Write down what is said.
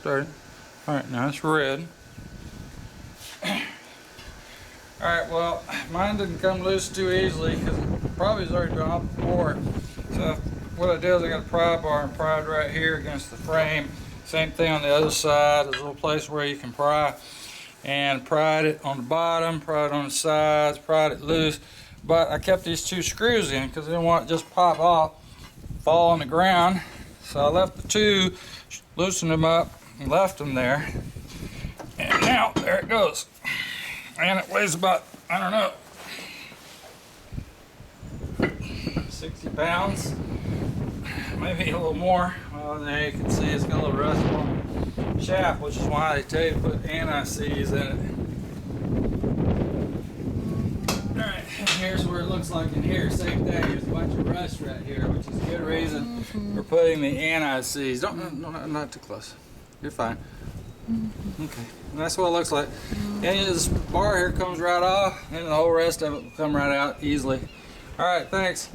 Started. Alright, now it's red. Alright, well, mine didn't come loose too easily because it probably was already been off before. So what I did is I got a pry bar and pried right here against the frame. Same thing on the other side. There's a little place where you can pry. And pried it on the bottom, pried it on the sides, pried it loose. But I kept these two screws in because I didn't want it to just pop off, fall on the ground. So I left the two, loosened them up, and left them there. And now, there it goes. And it weighs about, I don't know, 60 pounds, maybe a little more. Well, there you can see it's got a little rust on the shaft, which is why they tell you to put anti-seize in it. Alright, and here's where it looks like in here. Same thing, there's a bunch of rust right here, which is a good reason for putting the anti-seize. Not too close. You're fine. Okay, and that's what it looks like. And this bar here comes right off, and the whole rest of it will come right out easily. Alright, thanks.